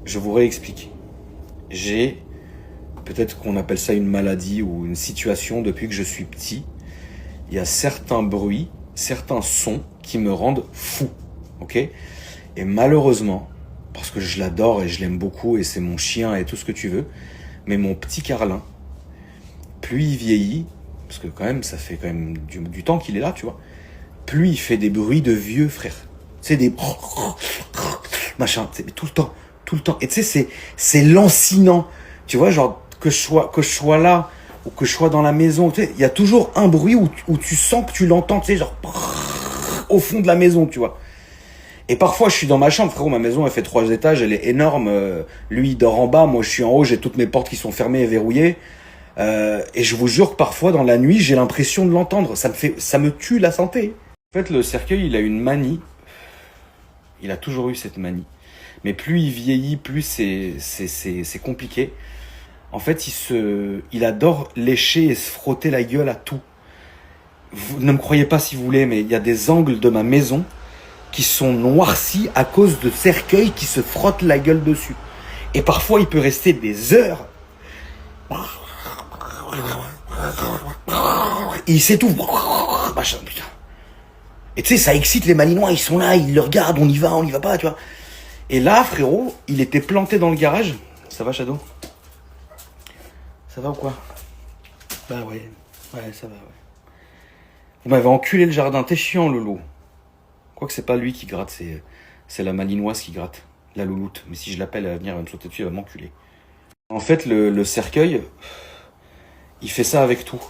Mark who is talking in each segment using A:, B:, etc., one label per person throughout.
A: je vous réexplique. J'ai, peut-être qu'on appelle ça une maladie ou une situation depuis que je suis petit. Il y a certains bruits, certains sons qui me rendent fou, ok? Et malheureusement, parce que je l'adore et je l'aime beaucoup et c'est mon chien et tout ce que tu veux, mais mon petit Carlin, plus il vieillit, parce que quand même, ça fait quand même du temps qu'il est là, tu vois, plus il fait des bruits de vieux, frère. C'est des machin, mais tout le temps, tout le temps. Et tu sais, c'est lancinant, tu vois, genre que je sois là ou que je sois dans la maison, tu sais, il y a toujours un bruit où tu sens que tu l'entends, tu sais, genre au fond de la maison, tu vois. Et parfois, je suis dans ma chambre, frérot, ma maison, elle fait 3 étages, elle est énorme. Lui, il dort en bas, moi, je suis en haut, j'ai toutes mes portes qui sont fermées et verrouillées. Et je vous jure que parfois, dans la nuit, j'ai l'impression de l'entendre. Ça me tue la santé. En fait, le cercueil, il a une manie. Il a toujours eu cette manie. Mais plus il vieillit, plus c'est compliqué. En fait, il adore lécher et se frotter la gueule à tout. Vous ne me croyez pas si vous voulez, mais il y a des angles de ma maison qui sont noircis à cause de cercueils qui se frottent la gueule dessus. Et parfois, il peut rester des heures. Et il s'étouffe. Machin, putain. Et tu sais, ça excite les Malinois, ils sont là, ils le regardent, on y va pas, tu vois. Et là, frérot, il était planté dans le garage. Ça va, Shadow? Ça va ou quoi? Bah ouais, ça va, ouais. Vous m'avez enculé le jardin, t'es chiant, Lolo. Quoique c'est pas lui qui gratte, c'est la malinoise qui gratte, la louloute. Mais si je l'appelle, elle va venir, elle va me sauter dessus, elle va m'enculer. En fait, le cercueil, il fait ça avec tout.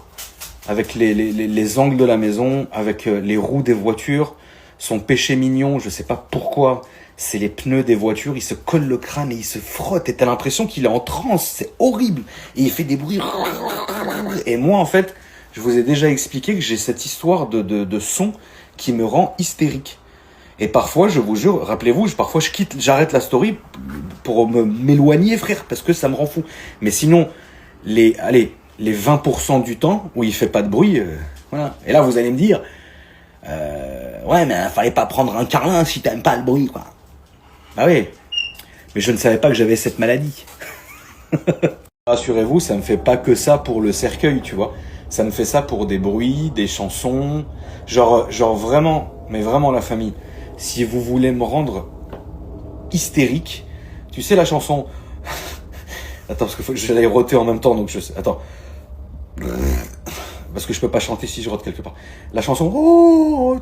A: Avec les angles de la maison, avec les roues des voitures. Son péché mignon, je sais pas pourquoi, c'est les pneus des voitures. Il se colle le crâne et il se frotte. Et t'as l'impression qu'il est en transe, c'est horrible. Et il fait des bruits. Et moi, en fait, je vous ai déjà expliqué que j'ai cette histoire de son qui me rend hystérique. Et parfois, je vous jure, rappelez-vous, parfois j'arrête la story pour m'éloigner, frère, parce que ça me rend fou. Mais sinon, les 20% du temps où il fait pas de bruit, voilà. Et là, vous allez me dire, ouais, mais fallait pas prendre un Carlin si t'aimes pas le bruit, quoi. Bah oui, mais je ne savais pas que j'avais cette maladie. Rassurez-vous, ça me fait pas que ça pour le cercueil, tu vois. Ça me fait ça pour des bruits, des chansons, genre vraiment, mais vraiment la famille. Si vous voulez me rendre hystérique, tu sais la chanson. Attends, parce qu'il faut que je l'aille roter en même temps, donc je sais. Attends. Parce que je peux pas chanter si je rote quelque part. La chanson. Oh,